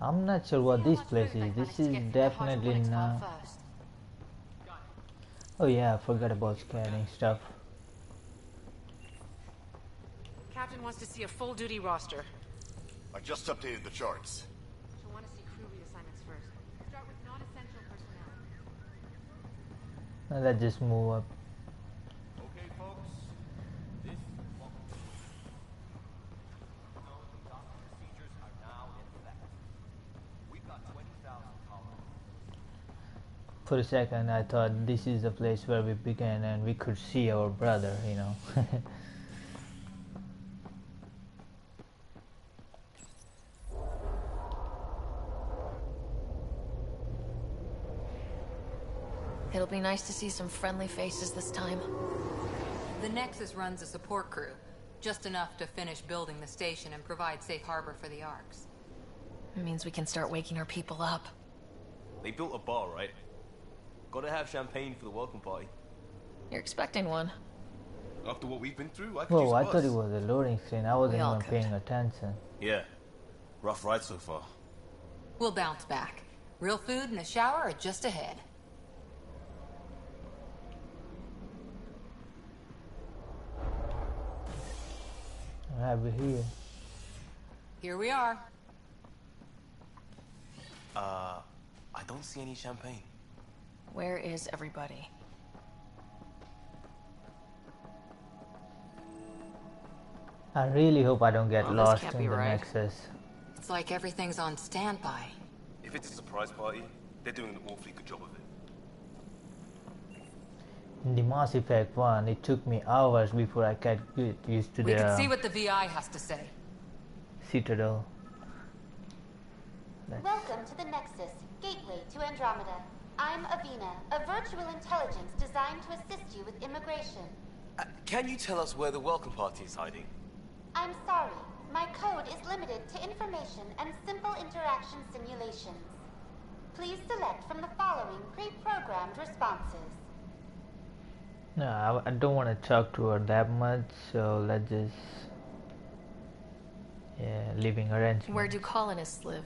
I'm not sure what this place is. This is definitely not. Oh yeah, I forgot about scanning stuff. Captain wants to see a full-duty roster. I just updated the charts. She'll want to see crew reassignments first. Start with non-essential personnel. Now let's just move up. Okay, folks. This procedures are now in effect. We've got 20,000 colonists. For a second I thought this is the place where we began and we could see our brother, you know. It'll be nice to see some friendly faces this time. The Nexus runs a support crew, just enough to finish building the station and provide safe harbor for the Arks. It means we can start waking our people up. They built a bar, right? Gotta have champagne for the welcome party. You're expecting one. After what we've been through, I could Whoa, use a I buzz. thought it was a loading screen. I wasn't We all even could. paying attention. Yeah. Rough ride so far. We'll bounce back. Real food and a shower are just ahead. Alright, we're here. Here we are. I don't see any champagne. Where is everybody? I really hope I don't get Well, this lost can't in be the right. Nexus. It's like everything's on standby. If it's a surprise party, they're doing an awfully good job of it. In the Mass Effect 1, it took me hours before I got used to We the can see what the VI has to say. Citadel. Welcome to the Nexus, gateway to Andromeda. I'm Avina, a virtual intelligence designed to assist you with immigration. Can you tell us where the welcome party is hiding? I'm sorry, my code is limited to information and simple interaction simulations. Please select from the following pre-programmed responses. No, I don't want to talk to her that much, so let's just... Yeah, living arrangement. Where do colonists live?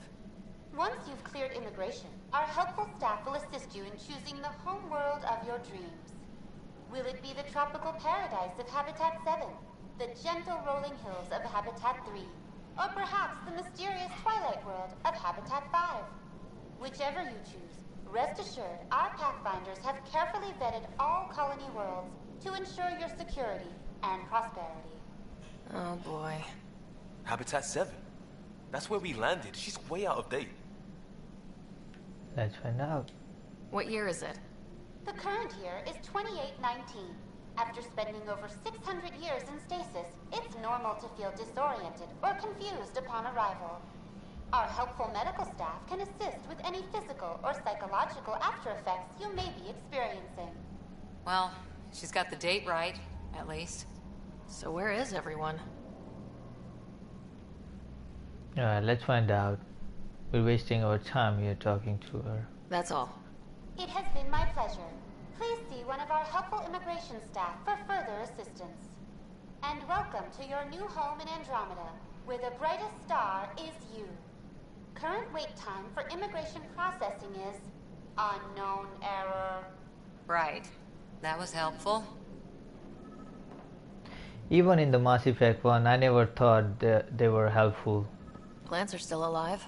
Once you've cleared immigration, our helpful staff will assist you in choosing the home world of your dreams. Will it be the tropical paradise of Habitat 7, the gentle rolling hills of Habitat 3, or perhaps the mysterious twilight world of Habitat 5? Whichever you choose, rest assured our Pathfinders have carefully vetted all colony worlds to ensure your security and prosperity. Oh boy. Habitat 7. That's where we landed. She's way out of date. Let's find out. What year is it? The current year is 2819. After spending over 600 years in stasis, it's normal to feel disoriented or confused upon arrival. Our helpful medical staff can assist with any physical or psychological after effects you may be experiencing. Well, she's got the date right, at least. So where is everyone? Alright, let's find out. We're wasting our time here talking to her. That's all. It has been my pleasure. Please see one of our helpful immigration staff for further assistance. And welcome to your new home in Andromeda, where the brightest star is you. Current wait time for immigration processing is unknown error. Right. That was helpful. Even in the Mass Effect 1, I never thought they were helpful. Plants are still alive.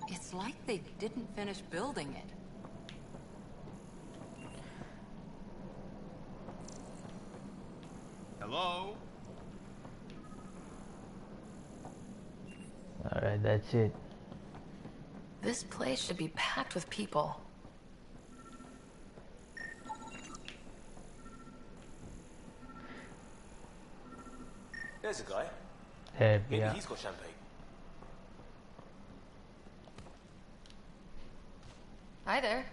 It's like they didn't finish building it. Hello? Alright, that's it. This place should be packed with people. There's a guy. There, Maybe yeah. he's got champagne. Hi there.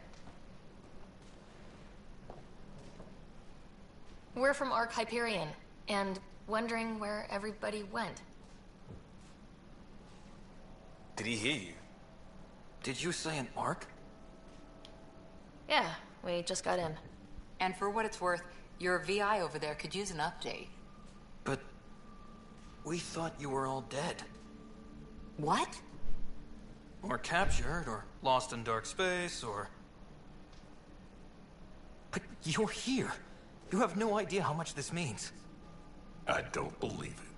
We're from Ark Hyperion, and wondering where everybody went. Did he hear you? Did you say an arc? Yeah, we just got in. And for what it's worth, your VI over there could use an update. But We thought you were all dead. What? Or captured, or lost in dark space, or... But you're here. You have no idea how much this means. I don't believe it.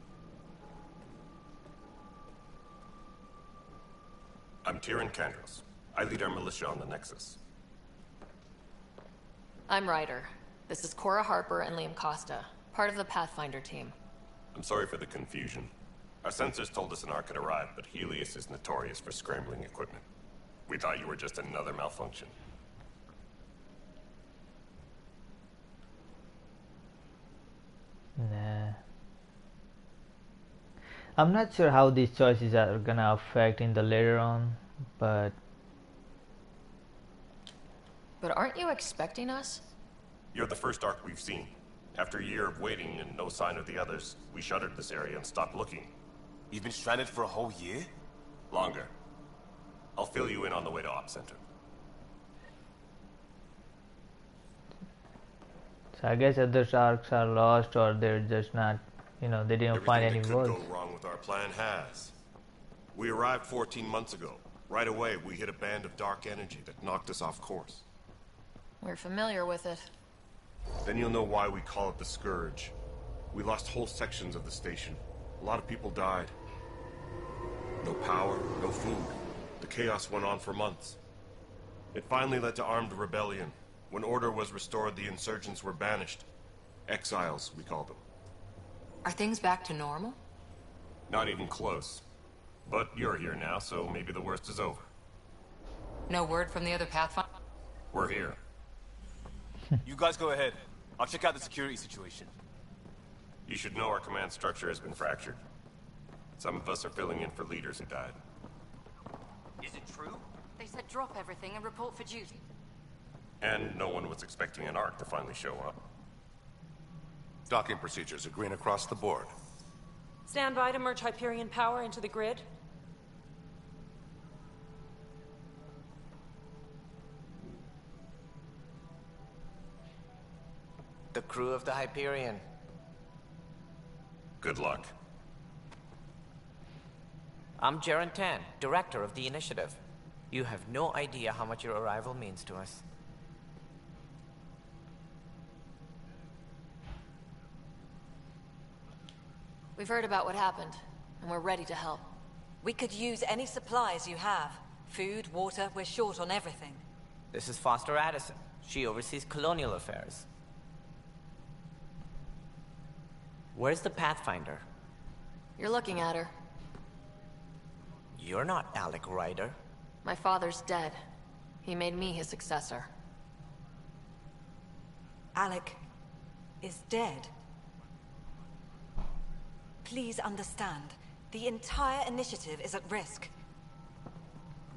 I'm Tyrion Kandros. I lead our militia on the Nexus. I'm Ryder. This is Cora Harper and Liam Costa, part of the Pathfinder team. I'm sorry for the confusion. Our sensors told us an Ark had arrived, but Helios is notorious for scrambling equipment. We thought you were just another malfunction. Nah. I'm not sure how these choices are gonna affect in the later on, but aren't you expecting us? You're the first Ark we've seen. After a year of waiting and no sign of the others, we shuttered this area and stopped looking. You've been stranded for a whole year? Longer. I'll fill you in on the way to Op Center. so I guess other sharks are lost or they're just not, they didn't find any Everything that words. could go wrong with our plan has. We arrived 14 months ago. Right away, we hit a band of dark energy that knocked us off course. We're familiar with it. Then you'll know why we call it the Scourge. We lost whole sections of the station. A lot of people died. No power, no food. The chaos went on for months. It finally led to armed rebellion. When order was restored, the insurgents were banished. Exiles, we call them. Are things back to normal? Not even close. But you're here now, so maybe the worst is over. No word from the other Pathfinder? We're here. You guys go ahead. I'll check out the security situation. You should know our command structure has been fractured. Some of us are filling in for leaders who died. Is it true? They said drop everything and report for duty. And no one was expecting an Ark to finally show up. Docking procedures are green across the board. Stand by to merge Hyperion power into the grid. The crew of the Hyperion. Good luck. I'm Jaren Tan, director of the initiative. You have no idea how much your arrival means to us. We've heard about what happened, and we're ready to help. We could use any supplies you have. Food, water, we're short on everything. This is Foster Addison. She oversees colonial affairs. Where's the Pathfinder? You're looking at her. You're not Alec Ryder. My father's dead. He made me his successor. Alec is dead. Please understand, the entire initiative is at risk.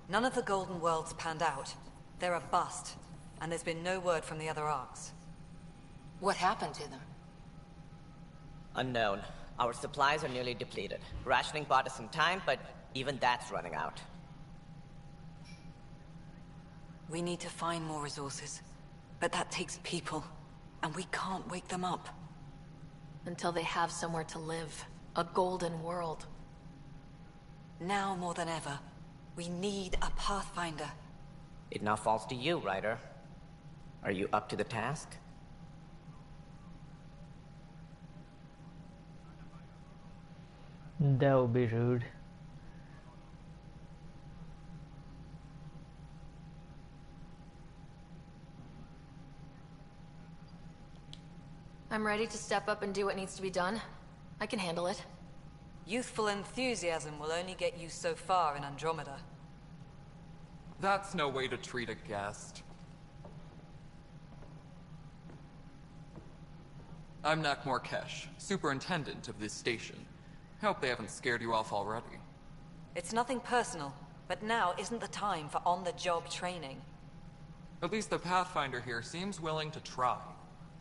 None of the Golden Worlds panned out. They're a bust, and there's been no word from the other arcs. What happened to them? Unknown. Our supplies are nearly depleted. Rationing bought us some time, but even that's running out. We need to find more resources, but that takes people, and we can't wake them up. Until they have somewhere to live. A golden world. Now more than ever, we need a Pathfinder. It now falls to you, Ryder. Are you up to the task? That would be rude. I'm ready to step up and do what needs to be done. I can handle it. Youthful enthusiasm will only get you so far in Andromeda. That's no way to treat a guest. I'm Nak Morkesh, superintendent of this station. Hope they haven't scared you off already. It's nothing personal, but now isn't the time for on-the-job training. At least the Pathfinder here seems willing to try.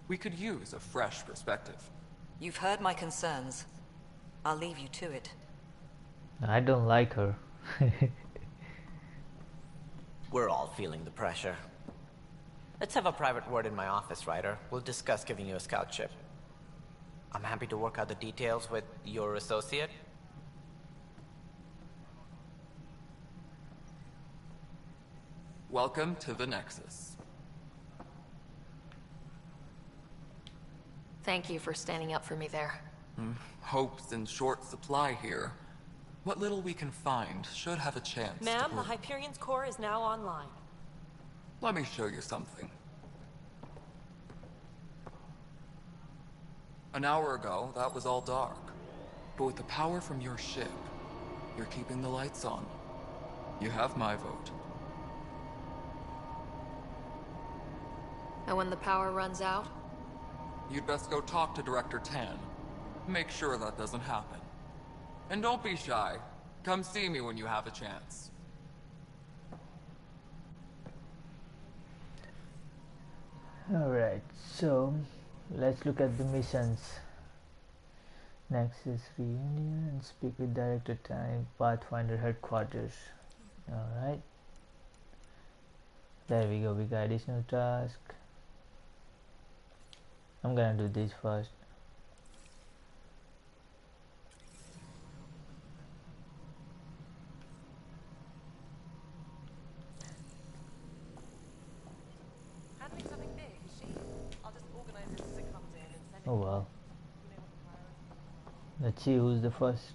We could use a fresh perspective. You've heard my concerns. I'll leave you to it. I don't like her. We're all feeling the pressure. Let's have a private word in my office, Ryder. We'll discuss giving you a scout ship. I'm happy to work out the details with your associate. Welcome to the Nexus. Thank you for standing up for me there. Hope's in short supply here. What little we can find should have a chance Ma'am, to the Hyperion's core is now online. Let me show you something. An hour ago, that was all dark. But with the power from your ship, you're keeping the lights on. You have my vote. And when the power runs out? You'd best go talk to Director Tan. Make sure that doesn't happen. And don't be shy. Come see me when you have a chance. Alright, so let's look at the missions. Nexus reunion and speak with Director Tan, Pathfinder headquarters. Alright. There we go, we got additional task. I'm gonna do this first. Oh well. Let's see who's the first.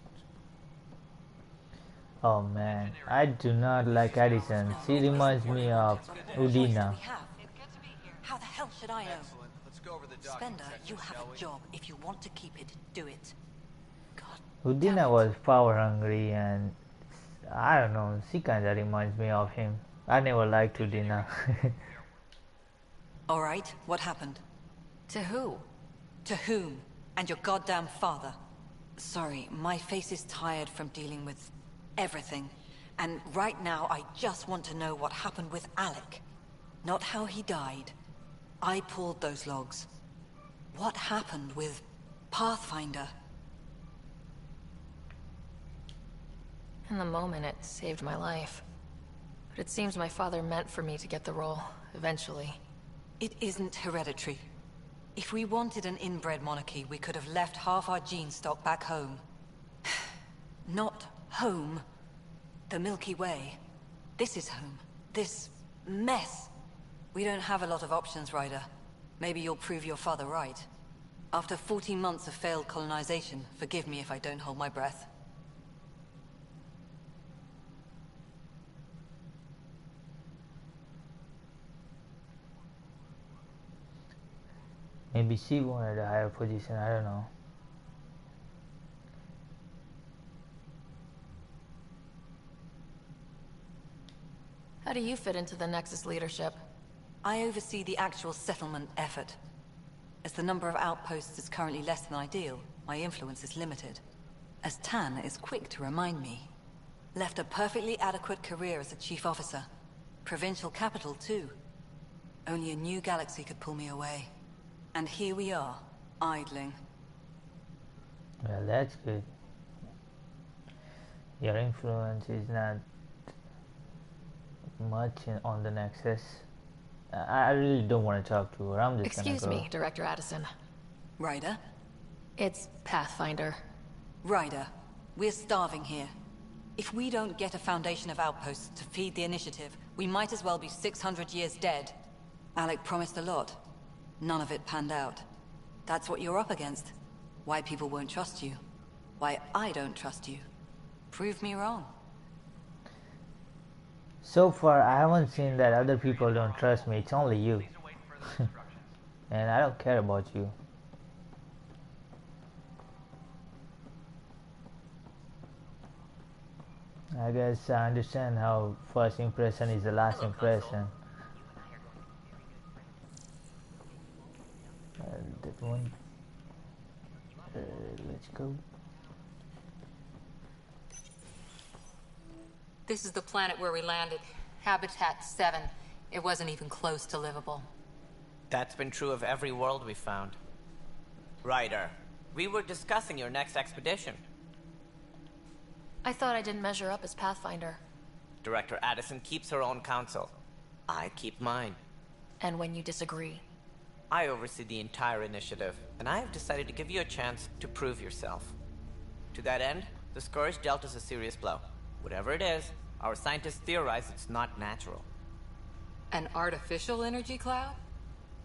Oh man, I do not like Addison. She reminds me of Udina. How the hell should I know? Spender, you have a job. If you want to keep it, do it. Udina was power hungry and I don't know, she kinda reminds me of him. I never liked Udina. Alright, what happened? To who? To whom? And your goddamn father. Sorry, my face is tired from dealing with everything. And right now, I just want to know what happened with Alec. Not how he died. I pulled those logs. What happened with Pathfinder? In the moment, it saved my life. But it seems my father meant for me to get the role, eventually. It isn't hereditary. If we wanted an inbred monarchy, we could have left half our gene stock back home. Not home. The Milky Way. This is home. This mess. We don't have a lot of options, Ryder. Maybe you'll prove your father right. After 14 months of failed colonization, forgive me if I don't hold my breath. Maybe she wanted a higher position, I don't know. How do you fit into the Nexus leadership? I oversee the actual settlement effort. As the number of outposts is currently less than ideal, my influence is limited. As Tan is quick to remind me. Left a perfectly adequate career as a chief officer. Provincial capital, too. Only a new galaxy could pull me away. And here we are, idling. Well, that's good. Your influence is not much on the Nexus. I really don't want to talk to her. I'm just Excuse gonna go. me, Director Addison. Ryder? It's Pathfinder. Ryder, we're starving here. If we don't get a foundation of outposts to feed the initiative, we might as well be 600 years dead. Alec promised a lot. None of it panned out. That's what you're up against. Why people won't trust you. Why I don't trust you. Prove me wrong. So far, I haven't seen that other people don't trust me. It's only you. And I don't care about you. I guess I understand how first impression is the last impression. That one. Let's go. This is the planet where we landed. Habitat 7. It wasn't even close to livable. That's been true of every world we found. Ryder, we were discussing your next expedition. I thought I didn't measure up as Pathfinder. Director Addison keeps her own counsel. I keep mine. And when you disagree? I oversee the entire initiative, and I have decided to give you a chance to prove yourself. To that end, the Scourge dealt us a serious blow. Whatever it is, our scientists theorize it's not natural. An artificial energy cloud?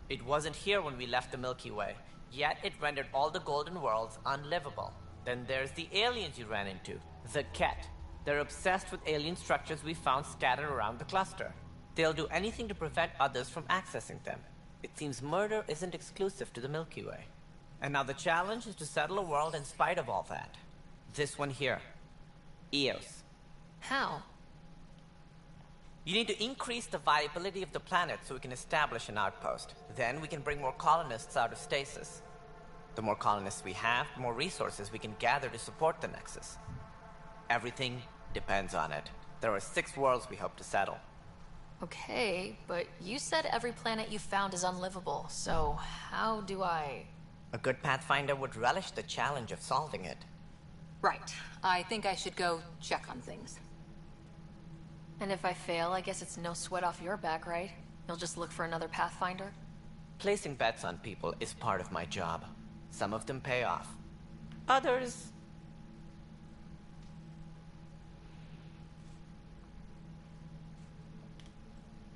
It wasn't here when we left the Milky Way, yet it rendered all the golden worlds unlivable. Then there's the aliens you ran into, the Ket. They're obsessed with alien structures we found scattered around the cluster. They'll do anything to prevent others from accessing them. It seems murder isn't exclusive to the Milky Way. And now the challenge is to settle a world in spite of all that. This one here. Eos. How? You need to increase the viability of the planet so we can establish an outpost. Then we can bring more colonists out of stasis. The more colonists we have, the more resources we can gather to support the Nexus. Everything depends on it. There are 6 worlds we hope to settle. Okay, but you said every planet you found is unlivable, so how do I... A good Pathfinder would relish the challenge of solving it. Right. I think I should go check on things. And if I fail, I guess it's no sweat off your back, right? You'll just look for another Pathfinder? Placing bets on people is part of my job. Some of them pay off. Others...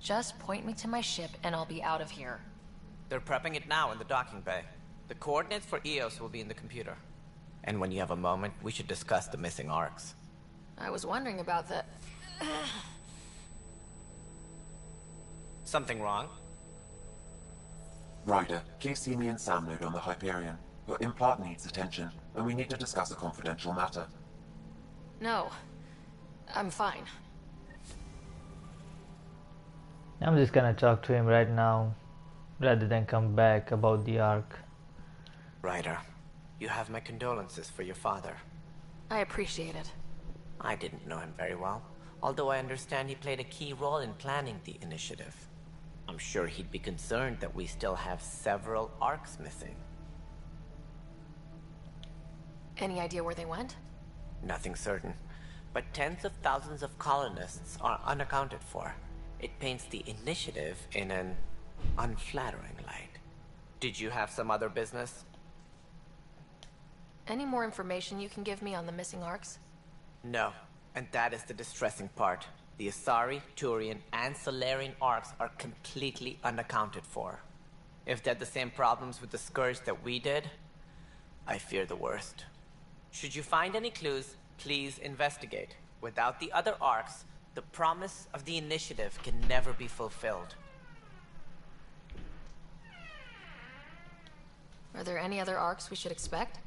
Just point me to my ship and I'll be out of here. They're prepping it now in the docking bay. The coordinates for Eos will be in the computer. And when you have a moment, we should discuss the missing arcs. I was wondering about that. Something wrong? Ryder, keep Simi and Sam node on the Hyperion. Your implant needs attention, and we need to discuss a confidential matter. No. I'm fine. I'm just gonna talk to him right now, rather than come back about the Ark. Ryder, you have my condolences for your father. I appreciate it. I didn't know him very well, although I understand he played a key role in planning the initiative. I'm sure he'd be concerned that we still have several arcs missing. Any idea where they went? Nothing certain, but tens of thousands of colonists are unaccounted for. It paints the initiative in an unflattering light. Did you have some other business? Any more information you can give me on the missing arcs? No, and that is the distressing part. The Asari, Turian, and Solarian arcs are completely unaccounted for. If they had the same problems with the Scourge that we did, I fear the worst. Should you find any clues, please investigate. Without the other arcs, the promise of the initiative can never be fulfilled. Are there any other arcs we should expect?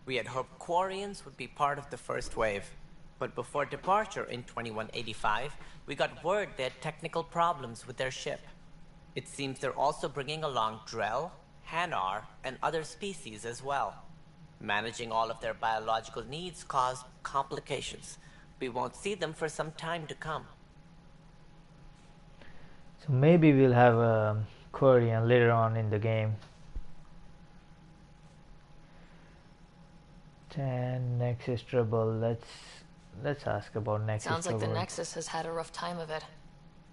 We had hoped Quarians would be part of the first wave. But before departure in 2185, we got word they had technical problems with their ship. It seems they're also bringing along Drell, Hanar, and other species as well. Managing all of their biological needs caused complications. We won't see them for some time to come. So maybe we'll have a Quarian later on in the game. 10 Nexus trouble. Let's ask about Nexus Sounds like trouble. the Nexus has had a rough time of it.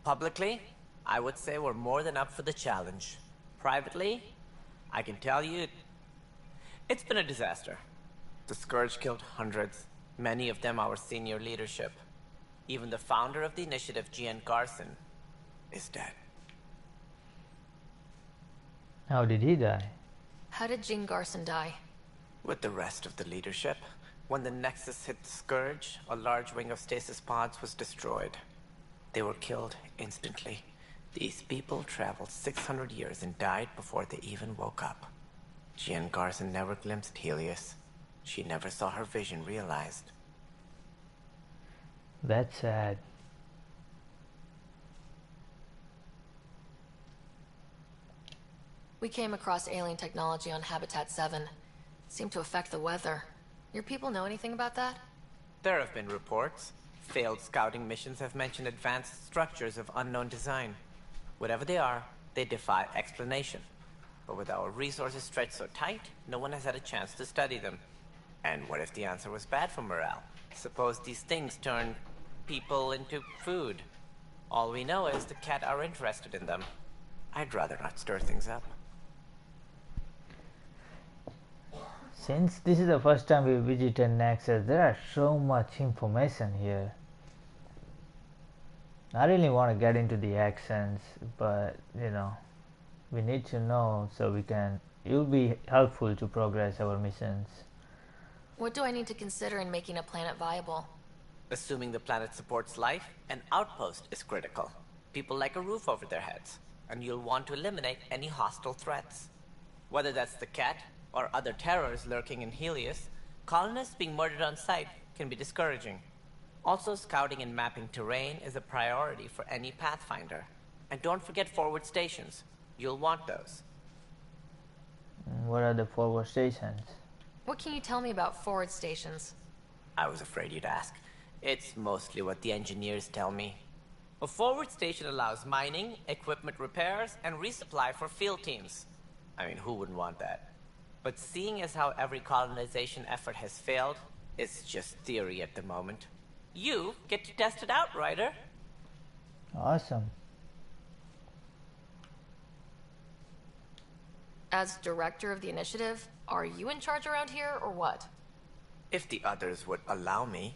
Publicly, I would say we're more than up for the challenge. Privately, I can tell you, it's been a disaster. The Scourge killed hundreds, many of them our senior leadership. Even the founder of the initiative, Gian Garson, is dead. How did he die? How did Jean Garson die? With the rest of the leadership, when the Nexus hit the Scourge, a large wing of stasis pods was destroyed. They were killed instantly. These people traveled 600 years and died before they even woke up. Jean Garson never glimpsed Helios. She never saw her vision realized. That's sad. We came across alien technology on Habitat 7. Seemed to affect the weather. Your people know anything about that? There have been reports. Failed scouting missions have mentioned advanced structures of unknown design. Whatever they are, they defy explanation. But with our resources stretched so tight, no one has had a chance to study them. And what if the answer was bad for morale? Suppose these things turn people into food. All we know is the Cat are interested in them. I'd rather not stir things up. Since this is the first time we visited Nexus, there are so much information here. I really want to get into the accents, but we need to know so we can. It will be helpful to progress our missions. What do I need to consider in making a planet viable? Assuming the planet supports life, an outpost is critical. People like a roof over their heads, and you'll want to eliminate any hostile threats. Whether that's the cat or other terrors lurking in Helios, colonists being murdered on sight can be discouraging. Also, scouting and mapping terrain is a priority for any Pathfinder. And don't forget forward stations. You'll want those. What are the forward stations? What can you tell me about forward stations? I was afraid you'd ask. It's mostly what the engineers tell me. A forward station allows mining, equipment repairs, and resupply for field teams. I mean, who wouldn't want that? But seeing as how every colonization effort has failed, it's just theory at the moment. You get to test it out, Ryder. Awesome. As director of the initiative, are you in charge around here or what? If the others would allow me.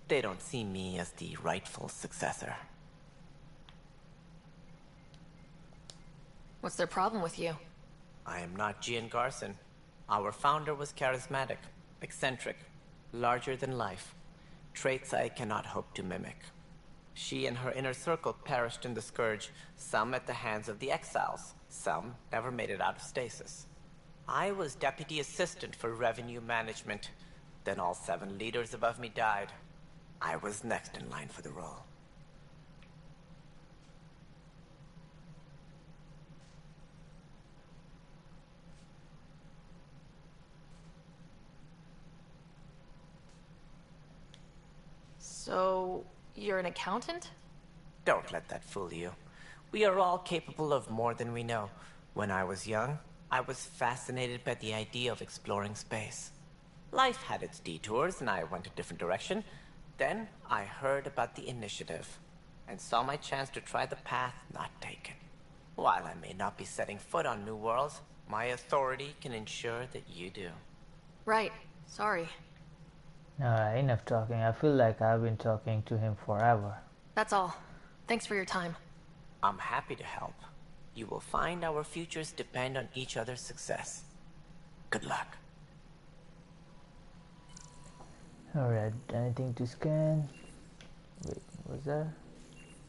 They don't see me as the rightful successor. What's their problem with you? I am not Gian Garson. Our founder was charismatic, eccentric, larger than life. Traits I cannot hope to mimic. She and her inner circle perished in the Scourge, some at the hands of the Exiles, some never made it out of stasis. I was deputy assistant for revenue management. Then all 7 leaders above me died. I was next in line for the role. So, you're an accountant? Don't let that fool you. We are all capable of more than we know. When I was young, I was fascinated by the idea of exploring space. Life had its detours, and I went a different direction. Then I heard about the initiative, and saw my chance to try the path not taken. While I may not be setting foot on New Worlds, my authority can ensure that you do. Right. Sorry. Alright, enough talking. I feel like I've been talking to him forever. That's all. Thanks for your time. I'm happy to help. You will find our futures depend on each other's success. Good luck. Alright, anything to scan? Wait, was there?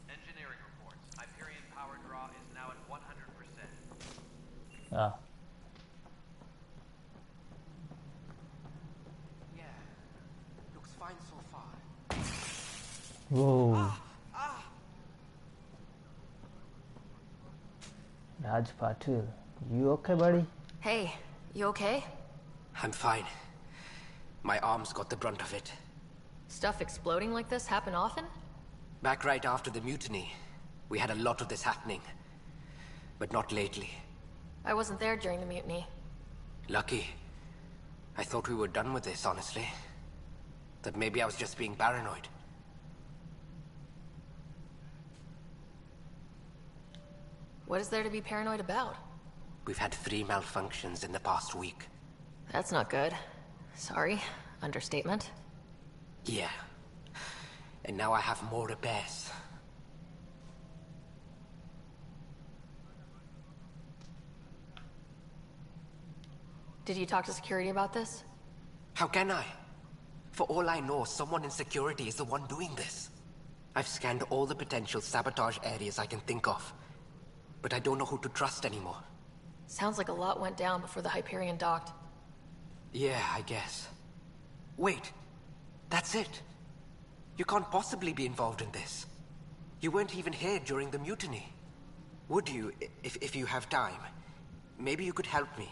Engineering reports. Hyperion power draw is now at 100%. Ah. Yeah. Looks fine so far. Whoa. Raj Patil, you okay, buddy? Hey, you okay? I'm fine. My arms got the brunt of it. Stuff exploding like this happen often? Back right after the mutiny, we had a lot of this happening. But not lately. I wasn't there during the mutiny. Lucky. I thought we were done with this, honestly. That maybe I was just being paranoid. What is there to be paranoid about? We've had 3 malfunctions in the past week. That's not good. Sorry. Understatement. Yeah. And now I have more repairs. Did you talk to security about this? How can I? For all I know, someone in security is the one doing this. I've scanned all the potential sabotage areas I can think of. But I don't know who to trust anymore. Sounds like a lot went down before the Hyperion docked. Yeah, I guess. Wait. That's it. You can't possibly be involved in this. You weren't even here during the mutiny. Would you, if you have time? Maybe you could help me.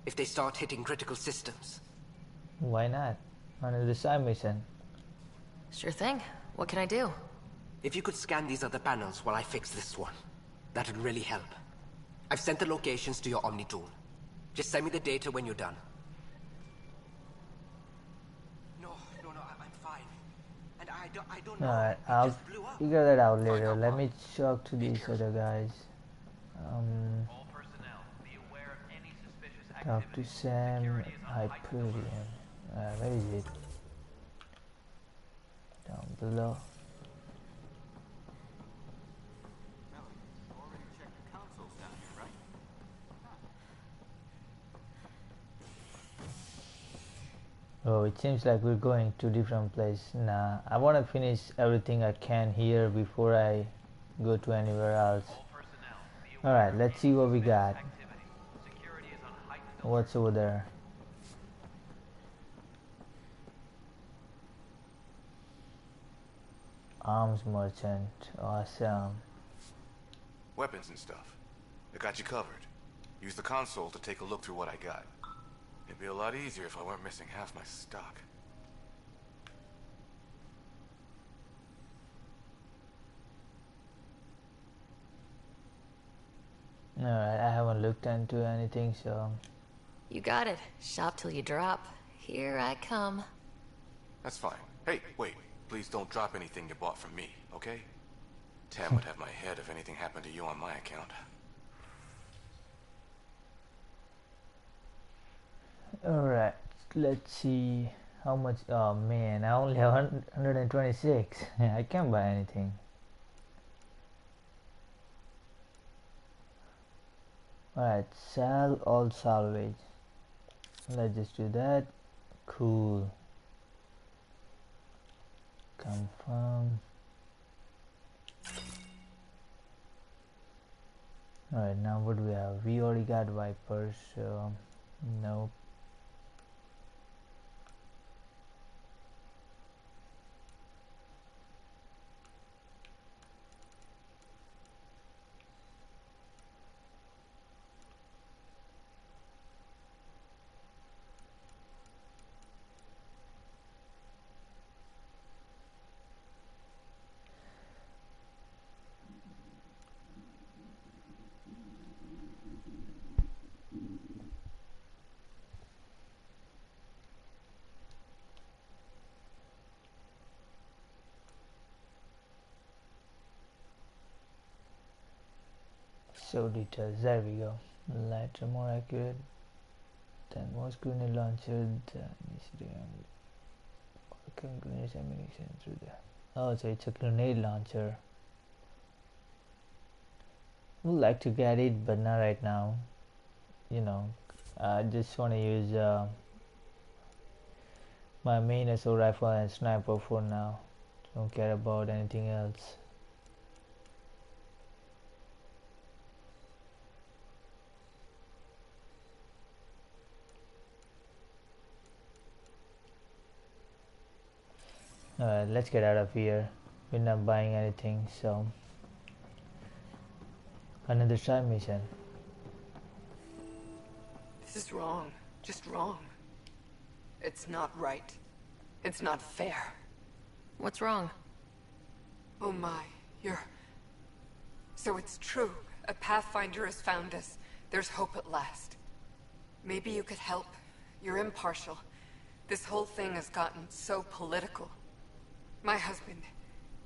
If they start hitting critical systems. Why not? On a design mission. Sure thing. What can I do? If you could scan these other panels while I fix this one, that would really help. I've sent the locations to your Omni tool. Just send me the data when you're done. No, I'm fine. And I don't know. Alright, I'll figure that out later. Let me talk to these other guys. All personnel, be aware of any suspicious Talk to Sam Hyperion. Where is it? Down below. Oh, it seems like we're going to different place. Nah, I want to finish everything I can here before I go to anywhere else. Alright, let's see what we got. What's over there? Arms merchant. Awesome. Weapons and stuff. I got you covered. Use the console to take a look through what I got. It'd be a lot easier if I weren't missing half my stock. Alright, I haven't looked into anything, so... You got it. Shop till you drop. Here I come. That's fine. Hey, wait. Please don't drop anything you bought from me, okay? Tam would have my head if anything happened to you on my account. Alright, let's see how much. Oh man, I only have 126. I can't buy anything. Alright, sell all salvage. Let's just do that. Cool. Confirm. Alright, now what do we have? We already got Vipers, so nope. So details, there we go. Lighter, more accurate than most grenade launcher. Grenade ammunition through there. Oh, so it's a grenade launcher. Would like to get it, but not right now. You know, I just want to use my main assault rifle and sniper for now. Don't care about anything else. Alright, let's get out of here. We're not buying anything, so another side mission. This is wrong. Just wrong. It's not right. It's not fair. What's wrong? Oh my, you're... So it's true. A Pathfinder has found us. There's hope at last. Maybe you could help. You're impartial. This whole thing has gotten so political. My husband,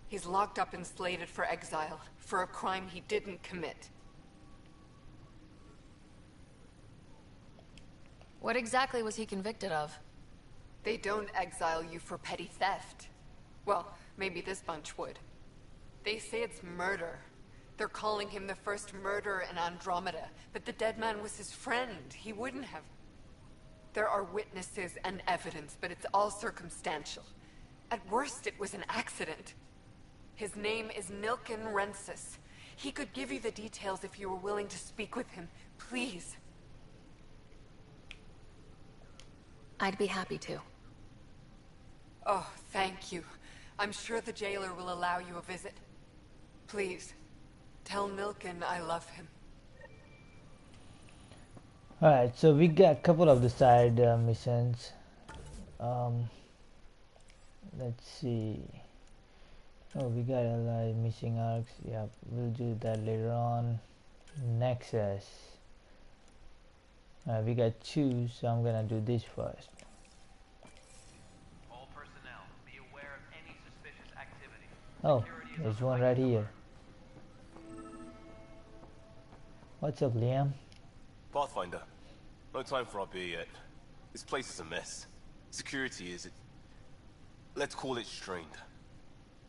he's locked up and slated for exile for a crime he didn't commit. What exactly was he convicted of? They don't exile you for petty theft. Well, maybe this bunch would. They say it's murder. They're calling him the first murderer in Andromeda, but the dead man was his friend. He wouldn't have... There are witnesses and evidence, but it's all circumstantial. At worst, it was an accident. His name is Nilken Rensis. He could give you the details if you were willing to speak with him. Please. I'd be happy to. Oh, thank you. I'm sure the jailer will allow you a visit. Please, tell Nilken I love him. Alright, so we got a couple of the side missions. Let's see. Oh, we got a lot of missing arcs. Yeah, we'll do that later on. Nexus. We got two, so I'm gonna do this first. All personnel, be aware of any suspicious activity. Oh, there's one right here. What's up, Liam? Pathfinder, No time for our beer yet. This place is a mess. Security is... let's call it strained.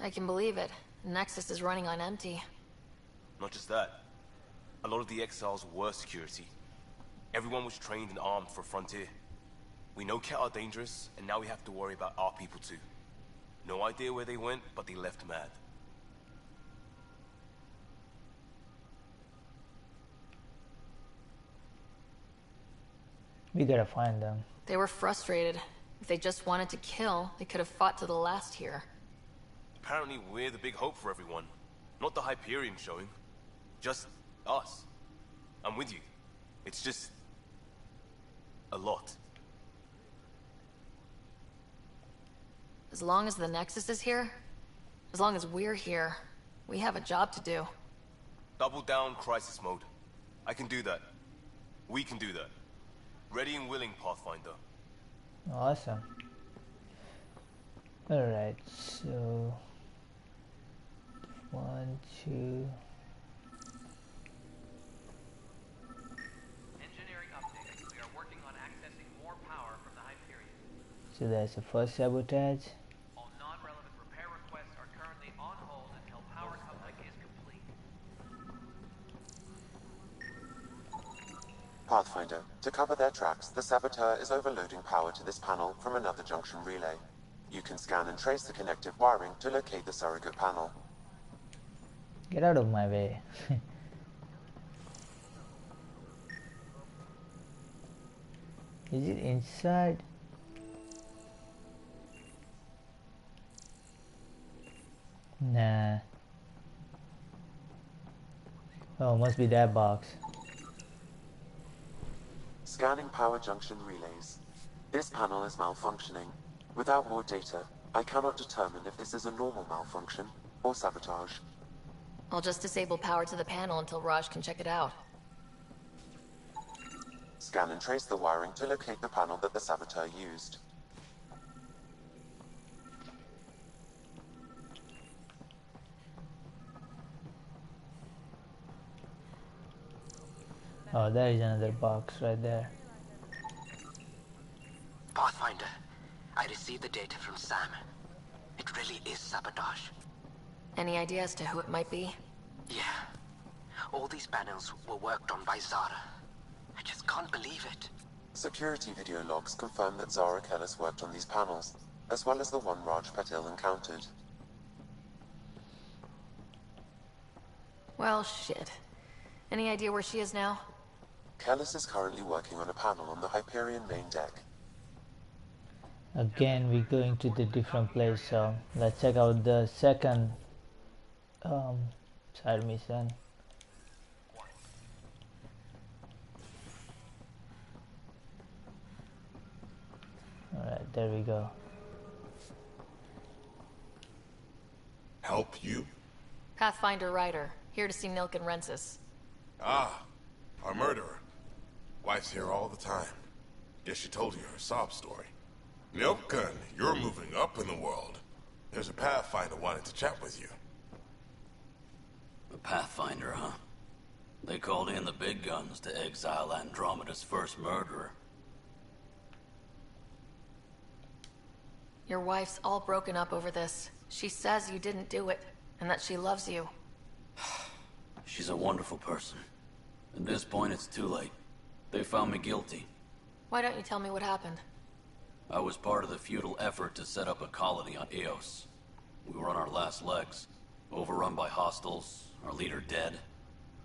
I can believe it. Nexus is running on empty. Not just that. A lot of the exiles were security. Everyone was trained and armed for Frontier. We know Ket are dangerous, and now we have to worry about our people too. No idea where they went, but they left mad. We gotta find them. They were frustrated. If they just wanted to kill, they could have fought to the last here. Apparently we're the big hope for everyone. Not the Hyperion showing. Just us. I'm with you. It's just... a lot. As long as the Nexus is here, as long as we're here, we have a job to do. Double down crisis mode. I can do that. We can do that. Ready and willing, Pathfinder. Awesome. Alright, so... 1, 2... Engineering update. We are working on accessing more power from the Hyperion. So that's the first sabotage. All non-relevant repair requests are currently on hold until power coupling is complete. Pathfinder, to cover their tracks, the saboteur is overloading power to this panel from another junction relay. You can scan and trace the connective wiring to locate the surrogate panel. Get out of my way. Is it inside? Nah. Oh, must be that box. Scanning power junction relays. This panel is malfunctioning. Without more data, I cannot determine if this is a normal malfunction or sabotage. I'll just disable power to the panel until Raj can check it out. Scan and trace the wiring to locate the panel that the saboteur used. Oh, there is another box right there. Pathfinder, I received the data from Sam. It really is sabotage. Any idea as to who it might be? Yeah. All these panels were worked on by Zara. I just can't believe it. Security video logs confirm that Zara Kellis worked on these panels, as well as the one Raj Patil encountered. Well, shit. Any idea where she is now? Kellis is currently working on a panel on the Hyperion main deck. Again, we're going to the different place, so let's check out the second side mission. Alright, there we go. Help you? Pathfinder Ryder, here to see Nilk and Rensis. Ah, our murderer. Wife's here all the time. Guess she told you her sob story. Nilken, you're moving up in the world. There's a Pathfinder wanting to chat with you. The Pathfinder, huh? They called in the big guns to exile Andromeda's first murderer. Your wife's all broken up over this. She says you didn't do it, and that she loves you. She's a wonderful person. At this point, it's too late. They found me guilty. Why don't you tell me what happened? I was part of the futile effort to set up a colony on Eos. We were on our last legs, overrun by hostiles, our leader dead.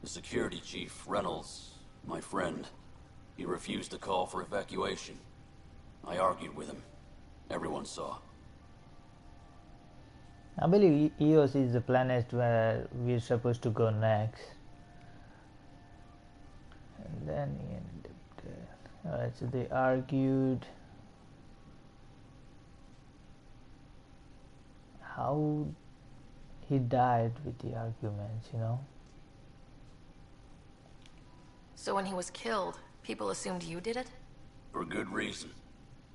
The security chief, Reynolds, my friend, he refused to call for evacuation. I argued with him. Everyone saw. I believe Eos is the planet where we're supposed to go next. And then he ended up there. Alright, so they argued. How he died with the arguments, you know? So when he was killed, people assumed you did it? For good reason.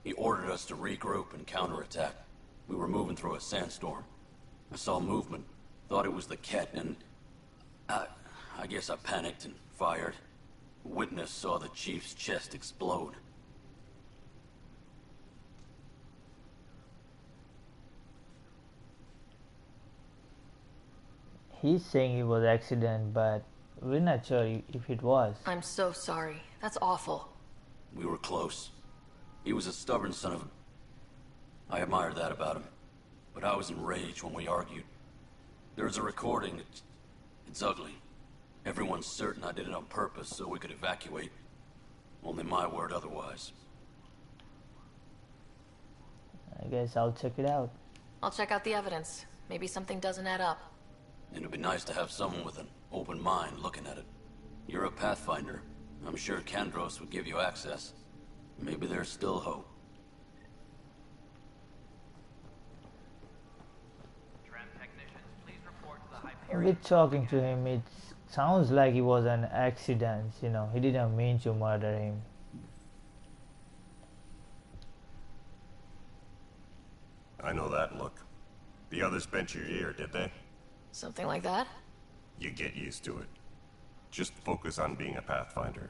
He ordered us to regroup and counterattack. We were moving through a sandstorm. I saw movement, thought it was the Ket, and I guess I panicked and fired. A witness saw the chief's chest explode. He's saying it was accident, but we're not sure if it was. I'm so sorry. That's awful. We were close. He was a stubborn son of a... I admired that about him. But I was enraged when we argued. There's a recording. It's ugly. Everyone's certain I did it on purpose so we could evacuate. Only my word otherwise. I guess I'll check it out. I'll check out the evidence. Maybe something doesn't add up. And it'd be nice to have someone with an open mind looking at it. You're a Pathfinder. I'm sure Kandros would give you access. Maybe there's still hope. With talking to him, it sounds like it was an accident, you know. He didn't mean to murder him. I know that look. The others bent your ear, did they? Something like that? You get used to it. Just focus on being a Pathfinder.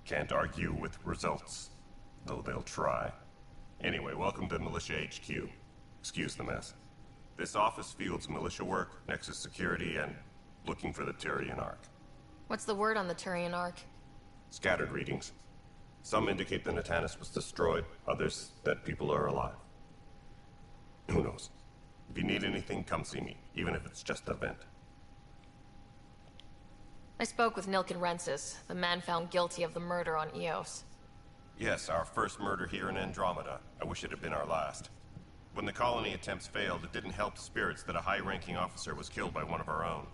Can't argue with results, though they'll try. Anyway, welcome to Militia HQ. Excuse the mess. This office fields militia work, Nexus security, and looking for the Turian Ark. What's the word on the Turian Ark? Scattered readings. Some indicate the Natanus was destroyed, others that people are alive. Who knows? If you need anything, come see me, even if it's just a vent. I spoke with Nilken Rensis, the man found guilty of the murder on Eos. Yes, our first murder here in Andromeda. I wish it had been our last. When the colony attempts failed, it didn't help spirits that a high-ranking officer was killed by one of our own.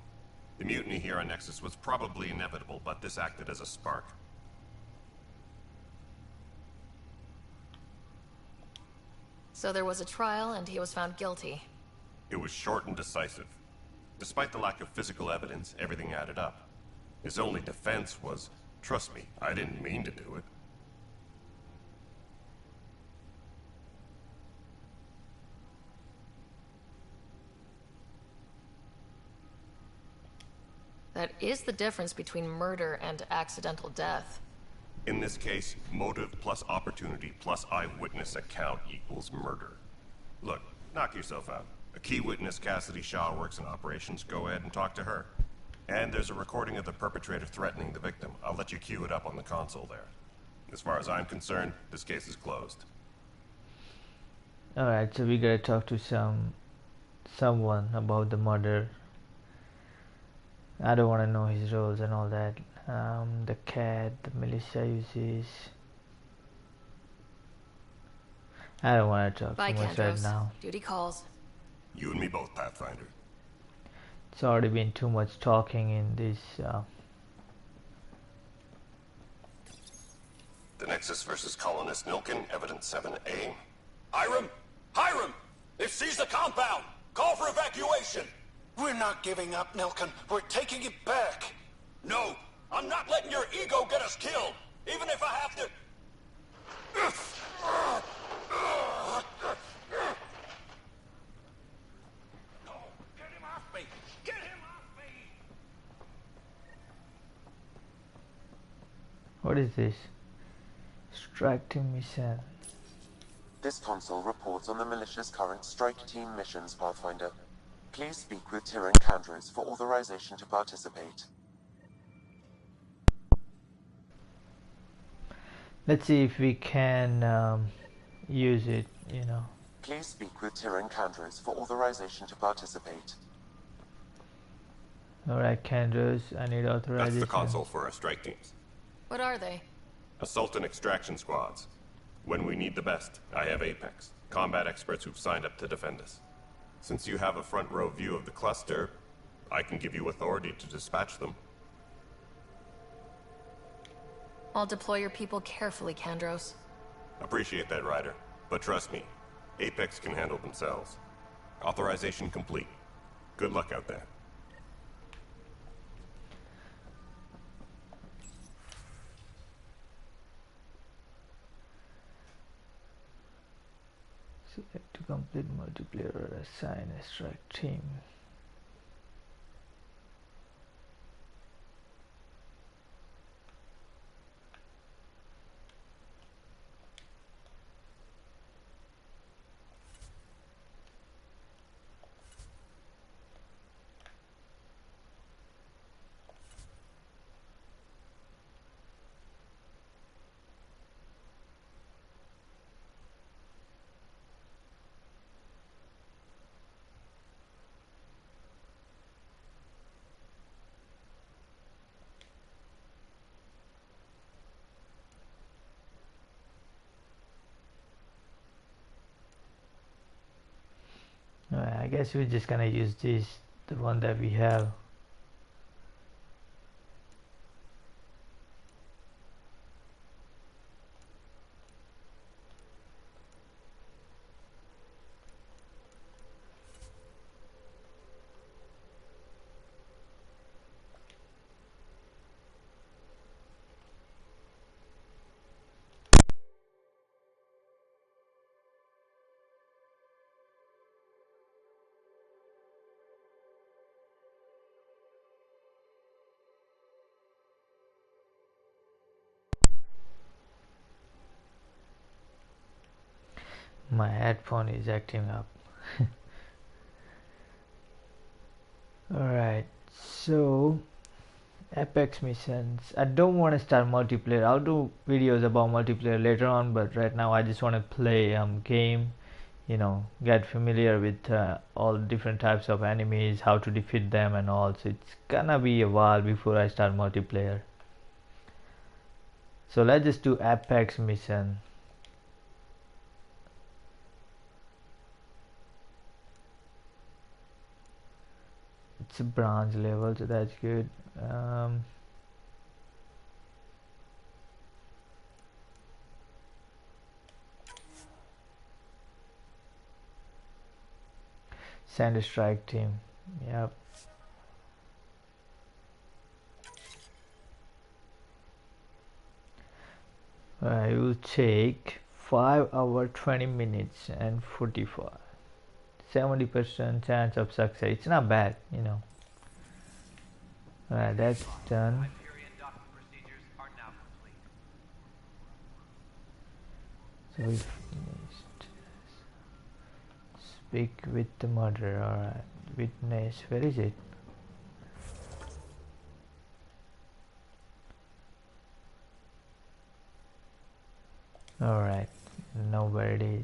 The mutiny here on Nexus was probably inevitable, but this acted as a spark. So there was a trial, and he was found guilty. It was short and decisive. Despite the lack of physical evidence, everything added up. His only defense was, trust me, I didn't mean to do it. That is the difference between murder and accidental death. In this case, motive plus opportunity plus eyewitness account equals murder. Look, knock yourself out. A key witness, Cassidy Shaw, works in operations. Go ahead and talk to her. And there's a recording of the perpetrator threatening the victim. I'll let you cue it up on the console there. As far as I'm concerned, this case is closed. Alright, so we gotta talk to someone about the murder. I don't want to know his roles and all that. The cat, the militia uses. I don't want to talk Bye, too much Kandros. right now. Duty calls. You and me both, Pathfinder. It's already been too much talking in this. The Nexus versus Colonist Nilken, Evidence 7A. Hiram! Hiram! They've seized the compound! Call for evacuation! We're not giving up, Nilken. We're taking it back. No! I'm not letting your ego get us killed! Even if I have to... No! Get him off me! Get him off me! What is this? Extracting mission. This console reports on the militia's current strike team missions, Pathfinder. Please speak with Tyrion Kandros for authorization to participate. Let's see if we can use it, you know. Please speak with Tyrion Kandros for authorization to participate. Alright, Kandros, I need authorization. That's the console for our strike teams. What are they? Assault and extraction squads. When we need the best, I have Apex, combat experts who've signed up to defend us. Since you have a front row view of the cluster, I can give you authority to dispatch them. I'll deploy your people carefully, Kandros. Appreciate that, Ryder. But trust me, Apex can handle themselves. Authorization complete. Good luck out there. Select to complete multiplayer or assign a strike team. I guess we're just gonna use this, the one that we have. My headphone is acting up. Alright, so Apex missions. I don't want to start multiplayer. I'll do videos about multiplayer later on, but right now I just want to play game, get familiar with all different types of enemies, how to defeat them and all. So it's gonna be a while before I start multiplayer. So let's just do Apex mission. It's a bronze level, so that's good. Sand strike team. Yep. I will take 5 hours 20 minutes and 45. 70% chance of success. It's not bad, Alright, that's done. So we finished. Speak with the murderer. Alright. Witness. Where is it? Alright. Know where it is.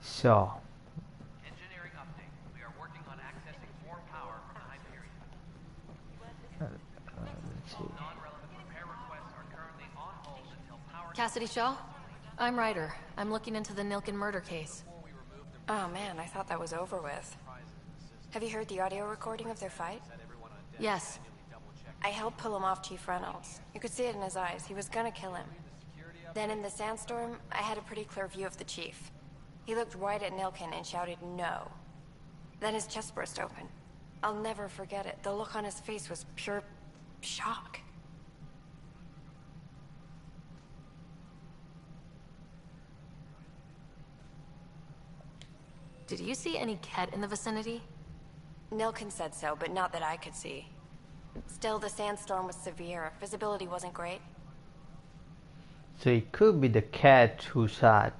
So. Engineering update. We are working on accessing more power from the Hyperion. Let's see. Non-relevant repair requests are currently on hold until power... Cassidy Shaw? I'm Ryder. I'm looking into the Nilken murder case. Oh man, I thought that was over with. Have you heard the audio recording of their fight? Yes. I helped pull him off Chief Reynolds. You could see it in his eyes. He was gonna kill him. Then in the sandstorm, I had a pretty clear view of the Chief. He looked right at Nilken and shouted no. Then his chest burst open. I'll never forget it. The look on his face was pure shock. Did you see any Ket in the vicinity? Nilken said so, but not that I could see. Still, the sandstorm was severe. Visibility wasn't great. So it could be the cat who shot.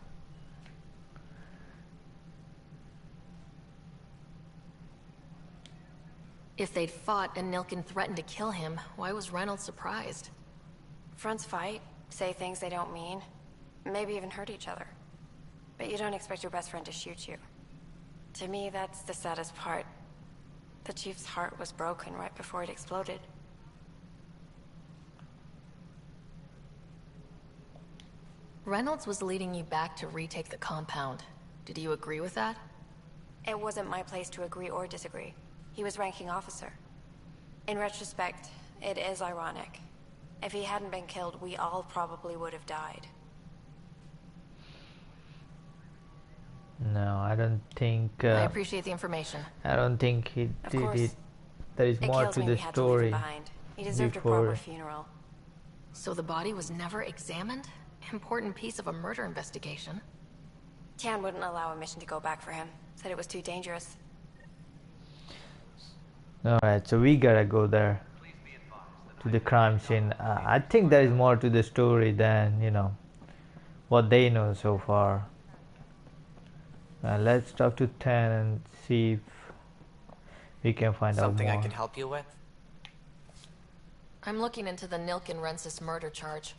If they'd fought and Nilken threatened to kill him, why was Reynolds surprised? Fronts fight, say things they don't mean, maybe even hurt each other. But you don't expect your best friend to shoot you. To me, that's the saddest part. The Chief's heart was broken right before it exploded. Reynolds was leading you back to retake the compound. Did you agree with that? It wasn't my place to agree or disagree. He was ranking officer. In retrospect, it is ironic. If he hadn't been killed, we all probably would have died. No, I don't think... I appreciate the information. I don't think he Of did course. it. There is more to the story. He deserved a proper funeral. So the body was never examined? Important piece of a murder investigation. Tian wouldn't allow a mission to go back for him. Said it was too dangerous. Alright, so we gotta go there. To the crime scene. I think there is more to the story than, what they know so far. Let's talk to Tan and see if we can find out more. Something I can help you with? I'm looking into the Nilken Rensis murder charge.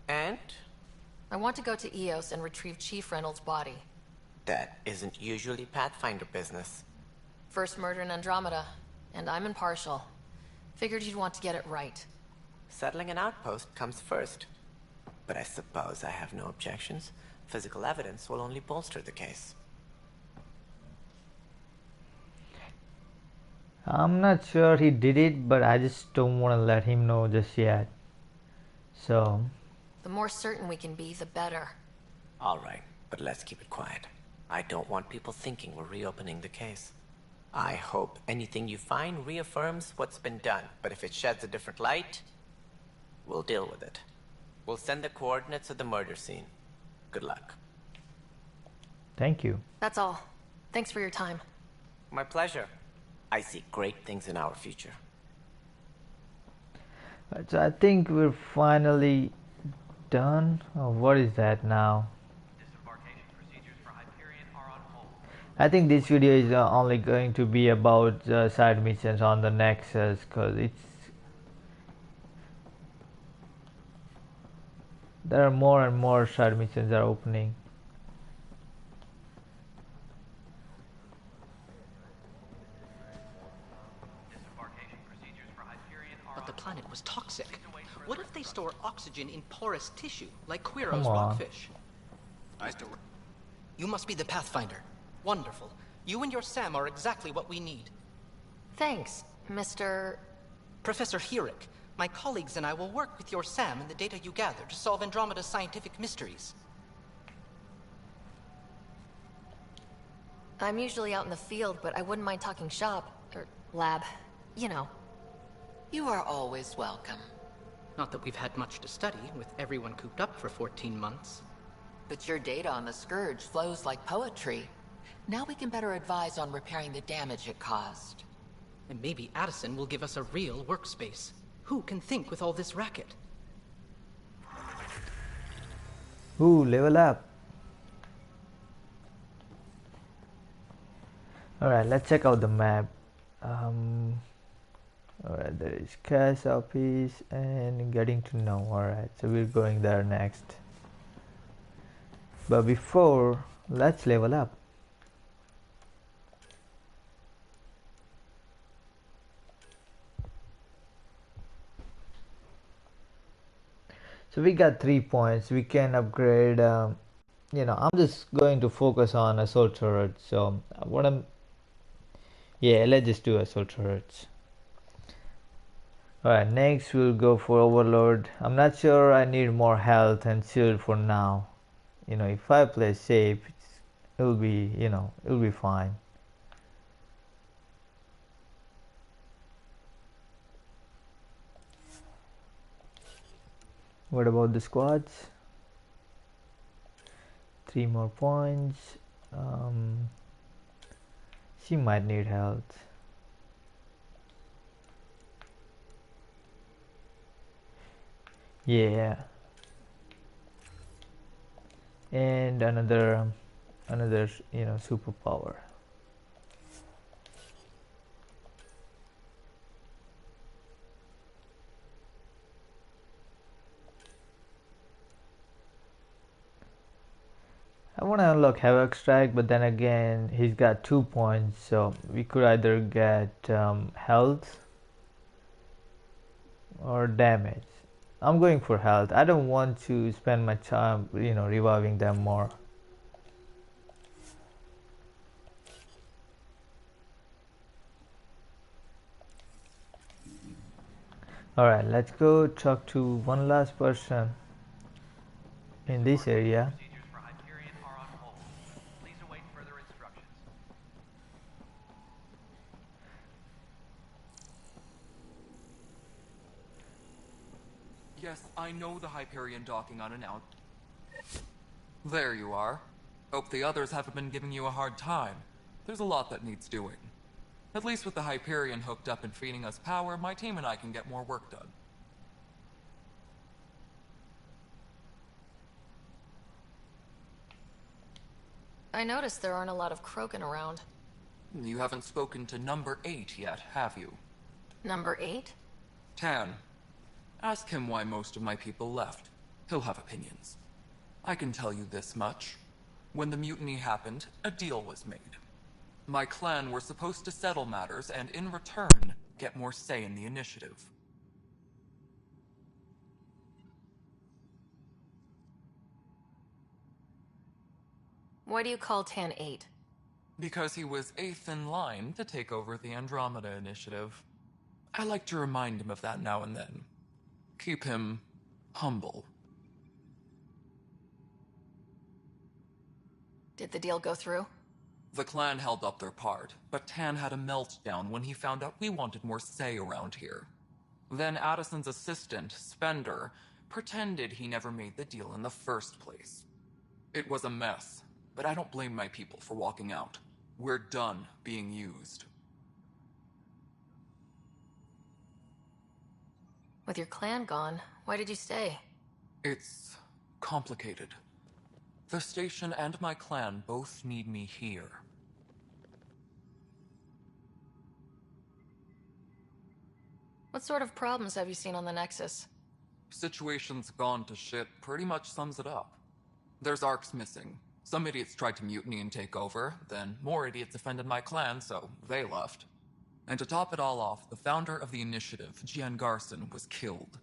And? I want to go to EOS and retrieve Chief Reynolds' body. That isn't usually Pathfinder business. First murder in Andromeda, and I'm impartial. Figured you'd want to get it right. Settling an outpost comes first. But I suppose I have no objections. Physical evidence will only bolster the case. I'm not sure he did it, but I just don't want to let him know just yet. So, The more certain we can be, the better. All right, but let's keep it quiet. I don't want people thinking we're reopening the case. I hope anything you find reaffirms what's been done, but if it sheds a different light, we'll deal with it. We'll send the coordinates of the murder scene. Good luck. thank you. That's all. Thanks for your time. My pleasure. I see great things in our future. Right, so I think we're finally done. Oh, what is that now? Disembarkation procedures for Hyperion are on hold. I think this video is only going to be about side missions on the Nexus, because there are more and more side missions that are opening. Disembarkation procedures for Hyperion are But the on planet hold. was toxic. Please await further What if they store oxygen in porous tissue, like Quiro's Come on. rockfish? You must be the Pathfinder. Wonderful. You and your Sam are exactly what we need. Thanks, Mr. Professor Herrick, my colleagues and I will work with your Sam and the data you gather to solve Andromeda's scientific mysteries. I'm usually out in the field, but I wouldn't mind talking shop, or lab, you know. You are always welcome. Not that we've had much to study, with everyone cooped up for 14 months. But your data on the Scourge flows like poetry. Now we can better advise on repairing the damage it caused. And maybe Addison will give us a real workspace. Who can think with all this racket? Ooh, level up. Alright, let's check out the map. Alright, there is Cass office and getting to know. Alright, so we're going there next. But before, let's level up. So we got 3 points. We can upgrade. I'm just going to focus on assault turrets. So what I'm, yeah, let's just do assault turrets. Alright, next we'll go for Overlord. I'm not sure I need more health and shield for now. If I play safe, it'll be fine. What about the squads? 3 more points. She might need health. Yeah. And another superpower. I want to unlock Havoc Strike, but then again he's got 2 points, so we could either get health or damage. I'm going for health. I don't want to spend my time reviving them more. Alright, let's go talk to one last person in this area. Procedures for Hyperion are on hold. Please await further instructions. Yes, I know the Hyperion docking unannounced. There you are. Hope the others haven't been giving you a hard time. There's a lot that needs doing. At least with the Hyperion hooked up and feeding us power, my team and I can get more work done. I noticed there aren't a lot of Krogan around. You haven't spoken to number 8 yet, have you? Number 8? Tan. Ask him why most of my people left. He'll have opinions. I can tell you this much. When the mutiny happened, a deal was made. My clan were supposed to settle matters and, in return, get more say in the initiative. Why do you call Tan 8? Because he was 8th in line to take over the Andromeda initiative. I like to remind him of that now and then. Keep him humble. Did the deal go through? The clan held up their part, but Tan had a meltdown when he found out we wanted more say around here. Then Addison's assistant, Spender, pretended he never made the deal in the first place. It was a mess, but I don't blame my people for walking out. We're done being used. With your clan gone, why did you stay? It's complicated. The station and my clan both need me here. What sort of problems have you seen on the Nexus? Situation's gone to shit pretty much sums it up. There's arcs missing. Some idiots tried to mutiny and take over, then more idiots offended my clan, so they left. And to top it all off, the founder of the initiative, Gian Garson, was killed.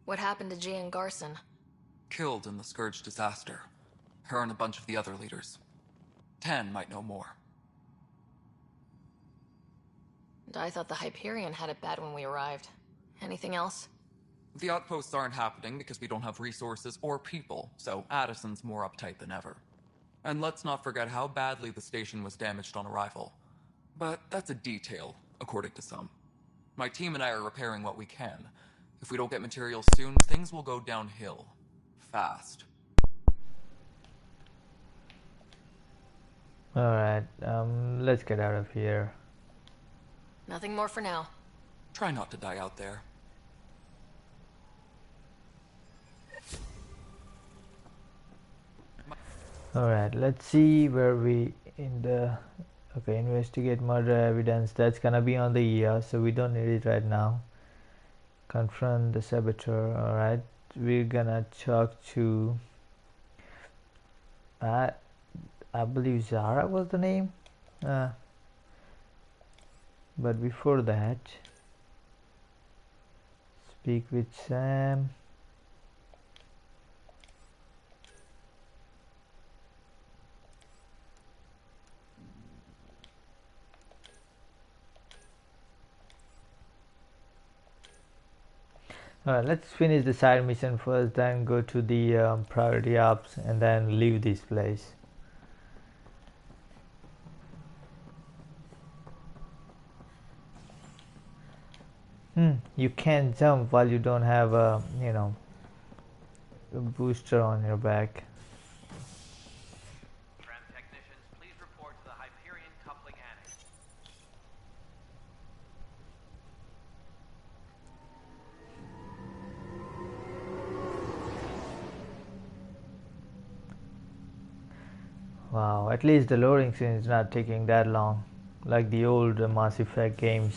What happened to Gian Garson? Killed in the Scourge disaster. Her and a bunch of the other leaders. Tan might know more. And I thought the Hyperion had it bad when we arrived. Anything else? The outposts aren't happening because we don't have resources or people, so Addison's more uptight than ever. And let's not forget how badly the station was damaged on arrival. But that's a detail, according to some. My team and I are repairing what we can. If we don't get materials soon, things will go downhill. Fast. Alright, let's get out of here. Nothing more for now. Try not to die out there. Alright, let's see where we in the... Okay, investigate murder evidence. That's gonna be on the ER, so we don't need it right now. Confront the saboteur. Alright, we're gonna talk to... I believe Zara was the name. But before that, speak with Sam. Alright, let's finish the side mission first, then go to the priority ops, and then leave this place. You can't jump while you don't have a, a booster on your back. Tram technicians, please report to the Hyperion coupling annex. Wow, at least the loading screen is not taking that long, like the old Mass Effect games.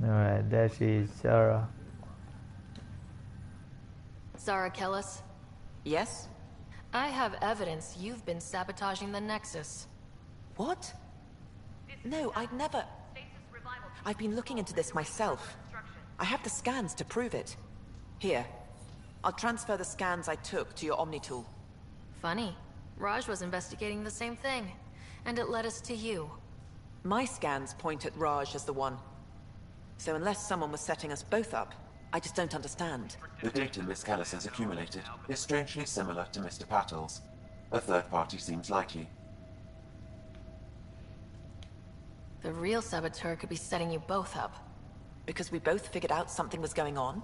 Alright, there she is, Zara. Zara Kellis? Yes? I have evidence you've been sabotaging the Nexus. What? No, I'd never... I've been looking into this myself. I have the scans to prove it. Here. I'll transfer the scans I took to your Omni tool. Funny. Raj was investigating the same thing, and it led us to you. My scans point at Raj as the one. So unless someone was setting us both up, I just don't understand. The data Miss Callis has accumulated is strangely similar to Mr. Pattle's. A third party seems likely. The real saboteur could be setting you both up. Because we both figured out something was going on?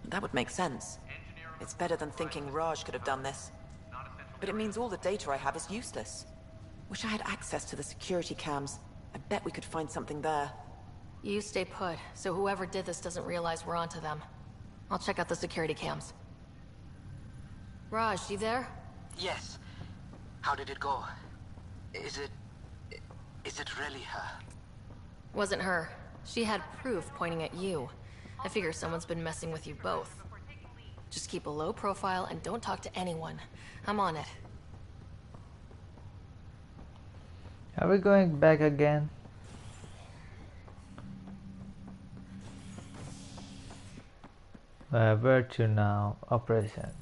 That would make sense. It's better than thinking Raj could have done this. But it means all the data I have is useless. Wish I had access to the security cams. I bet we could find something there. You stay put, so whoever did this doesn't realize we're onto them. I'll check out the security cams. Raj, you there? Yes. How did it go? Is it really her? Wasn't her. She had proof pointing at you. I figure someone's been messing with you both. Just keep a low profile and don't talk to anyone. I'm on it. Are we going back again? Where to now? Operations.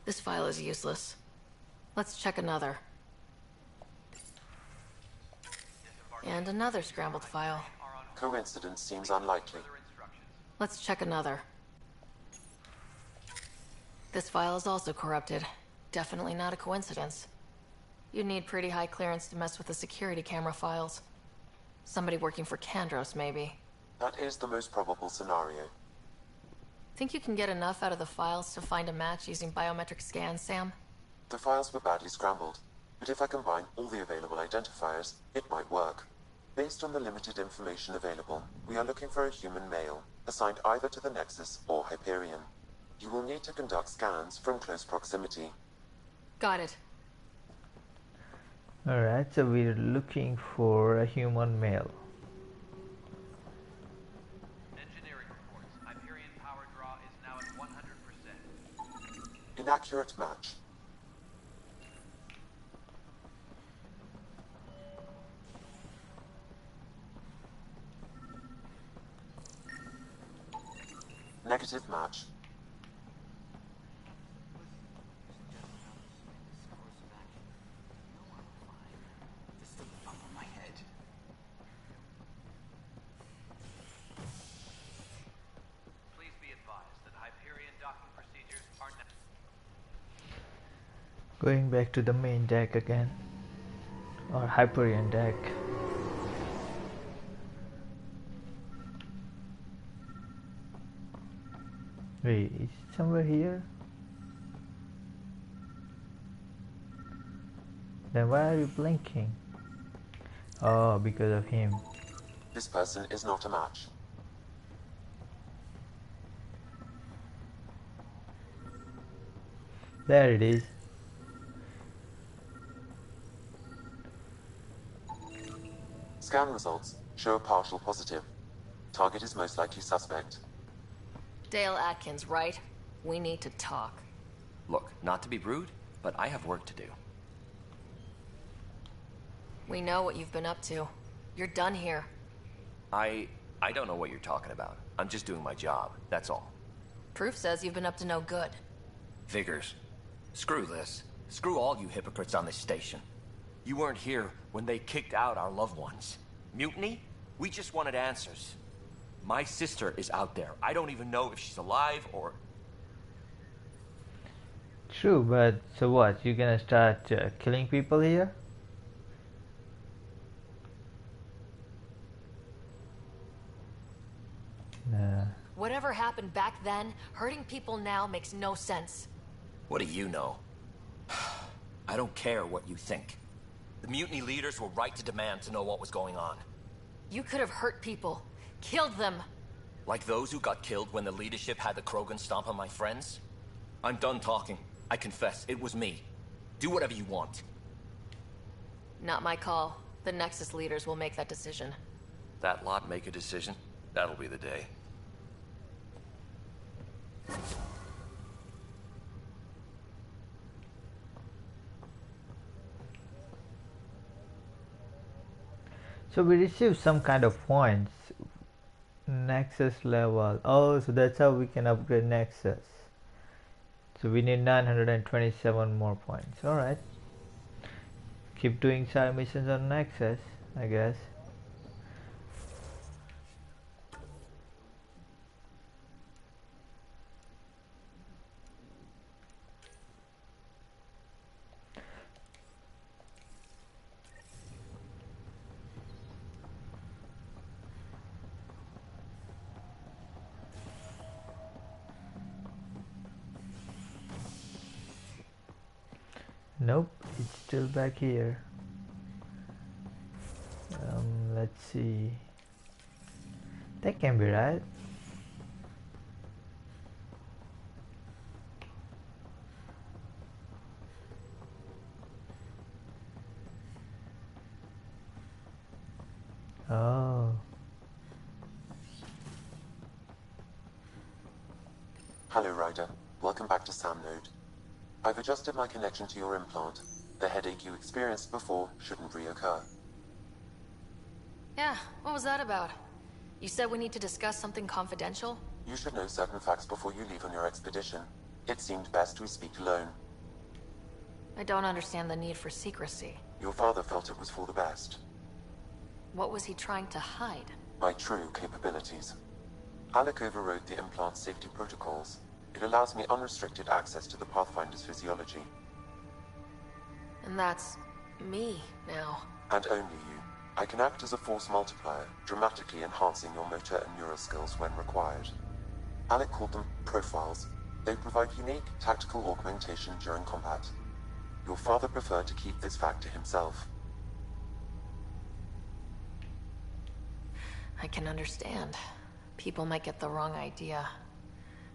This file is useless. Let's check another. And another scrambled file. Coincidence seems unlikely. Let's check another. This file is also corrupted. Definitely not a coincidence. You'd need pretty high clearance to mess with the security camera files. Somebody working for Kandros, maybe. That is the most probable scenario. Think you can get enough out of the files to find a match using biometric scans, Sam? The files were badly scrambled, but if I combine all the available identifiers, it might work. Based on the limited information available, we are looking for a human male, assigned either to the Nexus or Hyperion. You will need to conduct scans from close proximity. Got it. Alright, so we're looking for a human male. Engineering reports. Hyperion power draw is now at 100%. Inaccurate match. Negative match. Please be advised that Hyperion docking procedures are now... Going back to the main deck again. Or Hyperion deck. Wait, is it somewhere here? Then why are you blinking? Oh, because of him. This person is not a match. There it is. Scan results show a partial positive. Target is most likely suspect. Dale Atkins, right? We need to talk. Look, not to be rude, but I have work to do. We know what you've been up to. You're done here. I don't know what you're talking about. I'm just doing my job, that's all. Proof says you've been up to no good. Figures. Screw this. Screw all you hypocrites on this station. You weren't here when they kicked out our loved ones. Mutiny? We just wanted answers. My sister is out there. I don't even know if she's alive or... True, but so what? You're gonna start killing people here? Nah. Whatever happened back then, hurting people now makes no sense. What do you know? I don't care what you think. The mutiny leaders were right to demand to know what was going on. You could have hurt people. Killed them. Like those who got killed when the leadership had the Krogan stomp on my friends? I'm done talking. I confess, it was me. Do whatever you want. Not my call. The Nexus leaders will make that decision. That lot make a decision? That'll be the day. So we received some kind of points. Nexus level. Oh, so that's how we can upgrade Nexus. So we need 927 more points. Alright. Keep doing side missions on Nexus, I guess. Nope, it's still back here. Let's see. That can be right. Oh. Hello, Ryder. Welcome back to Sam Node. I've adjusted my connection to your implant. The headache you experienced before shouldn't reoccur. Yeah, what was that about? You said we need to discuss something confidential? You should know certain facts before you leave on your expedition. It seemed best we speak alone. I don't understand the need for secrecy. Your father felt it was for the best. What was he trying to hide? My true capabilities. Alec overrode the implant's safety protocols. It allows me unrestricted access to the Pathfinder's physiology. And that's me now. And only you. I can act as a force multiplier, dramatically enhancing your motor and neural skills when required. Alec called them profiles. They provide unique tactical augmentation during combat. Your father preferred to keep this fact to himself. I can understand. People might get the wrong idea.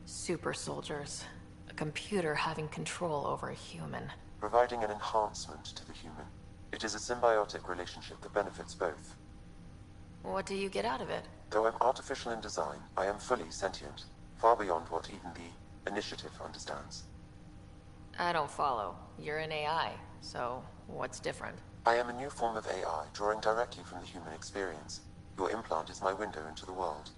Super soldiers. A computer having control over a human. Providing an enhancement to the human. It is a symbiotic relationship that benefits both. What do you get out of it? Though I'm artificial in design, I am fully sentient. Far beyond what even the Initiative understands. I don't follow. You're an AI, so what's different? I am a new form of AI, drawing directly from the human experience. Your implant is my window into the world.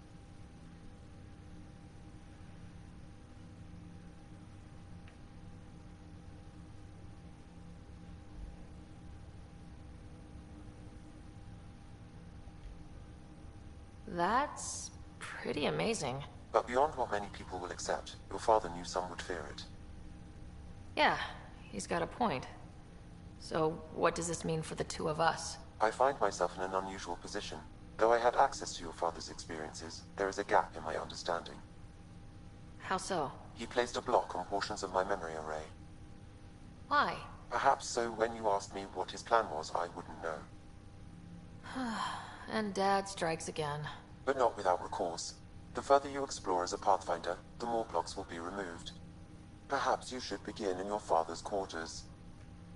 That's pretty amazing. But beyond what many people will accept, your father knew some would fear it. Yeah, he's got a point. So, what does this mean for the two of us? I find myself in an unusual position. Though I had access to your father's experiences, there is a gap in my understanding. How so? He placed a block on portions of my memory array. Why? Perhaps so when you asked me what his plan was, I wouldn't know. And Dad strikes again. But not without recourse. The further you explore as a Pathfinder, the more blocks will be removed. Perhaps you should begin in your father's quarters.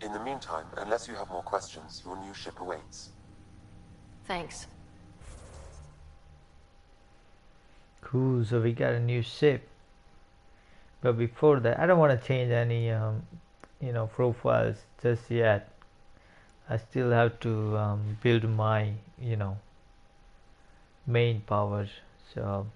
In the meantime, unless you have more questions, your new ship awaits. Thanks. Cool, so we got a new ship. But before that, I don't want to change any, profiles just yet. I still have to build my, main powers. So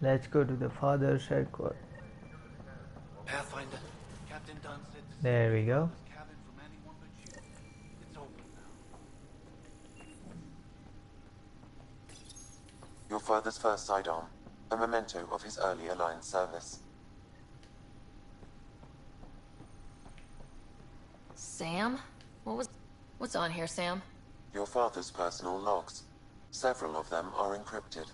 let's go to the father's headquarters. Pathfinder, Captain Dunn said to There we go. cabin from anyone but you. It's open now. Your father's first sidearm, a memento of his early Alliance service. Sam? What's on here, Sam? Your father's personal logs. Several of them are encrypted.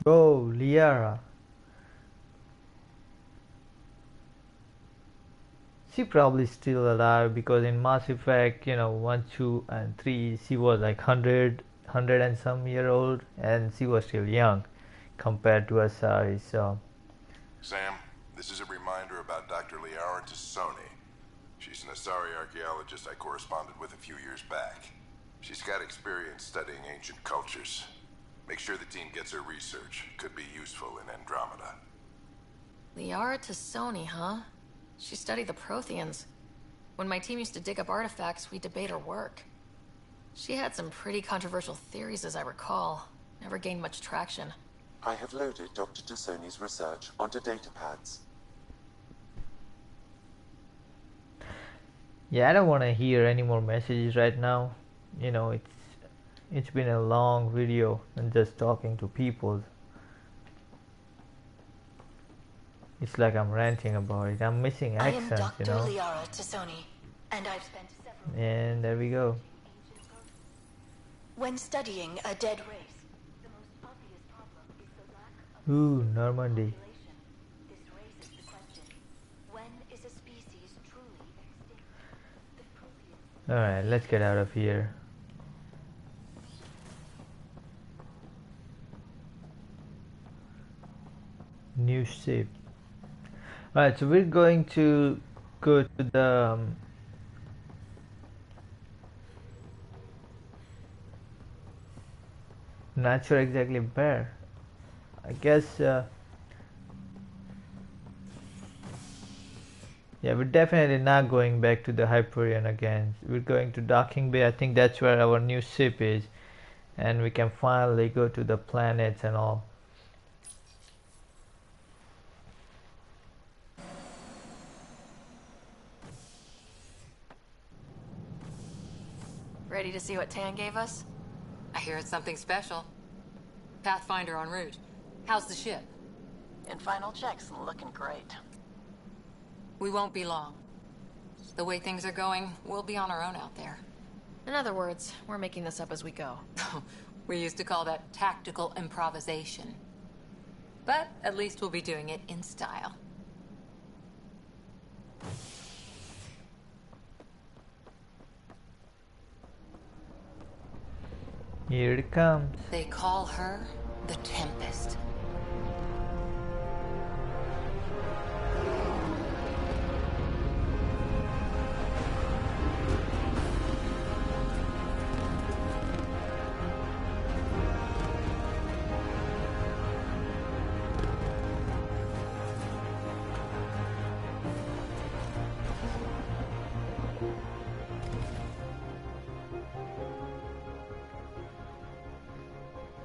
Oh, Liara. She probably still alive because in Mass Effect, 1, 2, and 3, she was like 100 and some year old, and she was still young compared to Asari. So, Sam, this is a reminder about Dr. Liara Tassoni. She's an Asari archaeologist I corresponded with a few years back. She's got experience studying ancient cultures. Make sure the team gets her research. Could be useful in Andromeda. Liara Tassoni, huh? She studied the Protheans. When my team used to dig up artifacts, we debate her work. She had some pretty controversial theories, as I recall. Never gained much traction. I have loaded Dr. Tassoni's research onto datapads. yeah, I don't want to hear any more messages right now. It's been a long video and just talking to people. It's like I'm ranting about it. I'm missing I am accents, Dr. you know. Liara Tassoni, and I've spent several... And there we go. When studying a dead race, the most obvious problem is the lack of Ooh, Normandy. population. This raises the question, when is a species truly extinct? The Protheans... Alright, let's get out of here. New ship. Alright, so we're going to go to the not sure exactly where. I guess yeah, we're definitely not going back to the Hyperion again. We're going to Docking Bay. I think that's where our new ship is, and we can finally go to the planets and all. Ready to see what Tan gave us? I hear it's something special. Pathfinder en route. How's the ship? In final checks, looking great. We won't be long. The way things are going, we'll be on our own out there. In other words, we're making this up as we go. We used to call that tactical improvisation. But at least we'll be doing it in style. Here it comes. They call her the Tempest.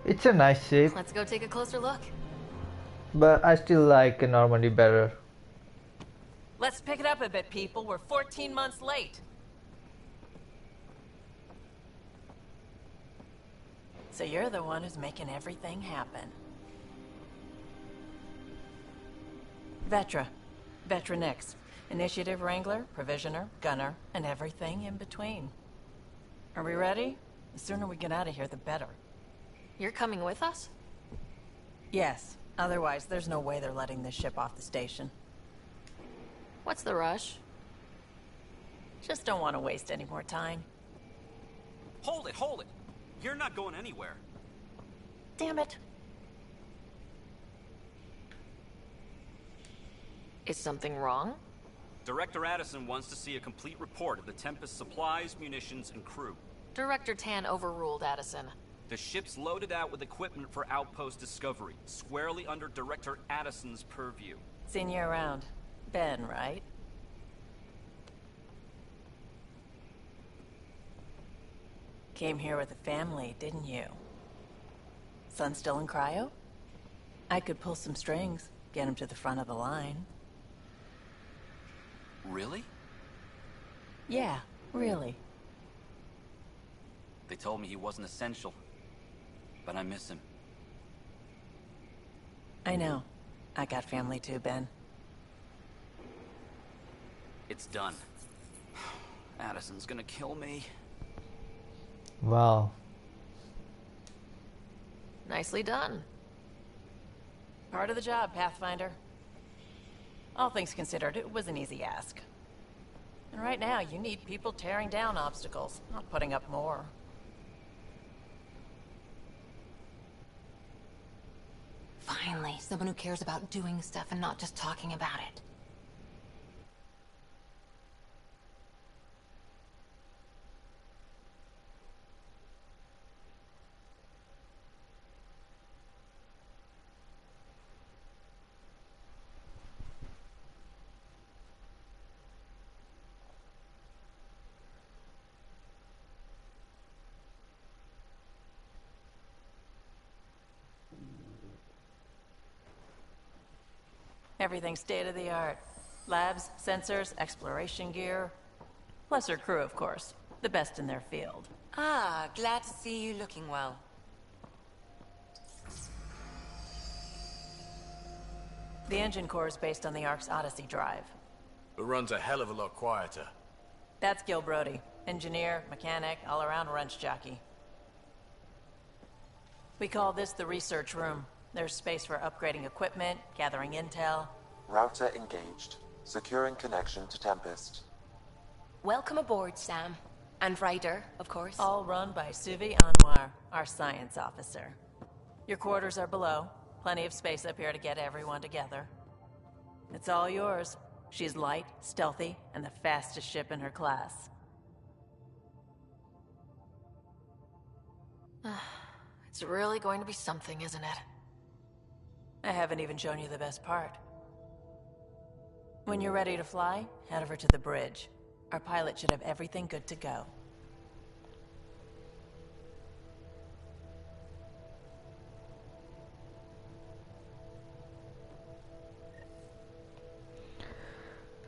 It's a nice shape, Let's go take a closer look. but I still like Normandy better. Let's pick it up a bit, people. We're 14 months late. So you're the one who's making everything happen. Vetra. Vetra Nix. Initiative Wrangler, Provisioner, Gunner, and everything in between. Are we ready? The sooner we get out of here, the better. You're coming with us? Yes. Otherwise, there's no way they're letting this ship off the station. What's the rush? Just don't want to waste any more time. Hold it, hold it. You're not going anywhere. Damn it. Is something wrong? Director Addison wants to see a complete report of the Tempest's supplies, munitions, and crew. Director Tan overruled Addison. The ship's loaded out with equipment for outpost discovery, squarely under Director Addison's purview. Seen you around. Ben, right? Came here with a family, didn't you? Son still in cryo? I could pull some strings, get him to the front of the line. Really? Yeah, really. They told me he wasn't essential, but I miss him. I know. I got family too, Ben. It's done. Addison's gonna kill me. Wow. Nicely done. Part of the job, Pathfinder. All things considered, it was an easy ask. And right now, you need people tearing down obstacles, not putting up more. Finally, someone who cares about doing stuff and not just talking about it. Everything's state-of-the-art. Labs, sensors, exploration gear. Plus her crew, of course. The best in their field. Ah, glad to see you looking well. The engine core is based on the Ark's Odyssey drive. It runs a hell of a lot quieter. That's Gil Brody. Engineer, mechanic, all-around wrench jockey. We call this the research room. There's space for upgrading equipment, gathering intel. Router engaged. Securing connection to Tempest. Welcome aboard, Sam. And Ryder, of course. All run by Suvi Anwar, our science officer. Your quarters are below. Plenty of space up here to get everyone together. It's all yours. She's light, stealthy, and the fastest ship in her class. It's really going to be something, isn't it? I haven't even shown you the best part. When you're ready to fly, head over to the bridge. Our pilot should have everything good to go.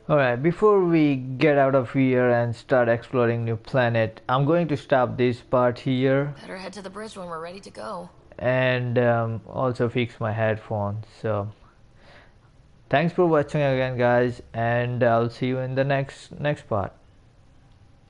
Alright, before we get out of here and start exploring new planet, I'm going to stop this part here Better head to the bridge when we're ready to go. and also fix my headphones. So thanks for watching again, guys, and I'll see you in the next part.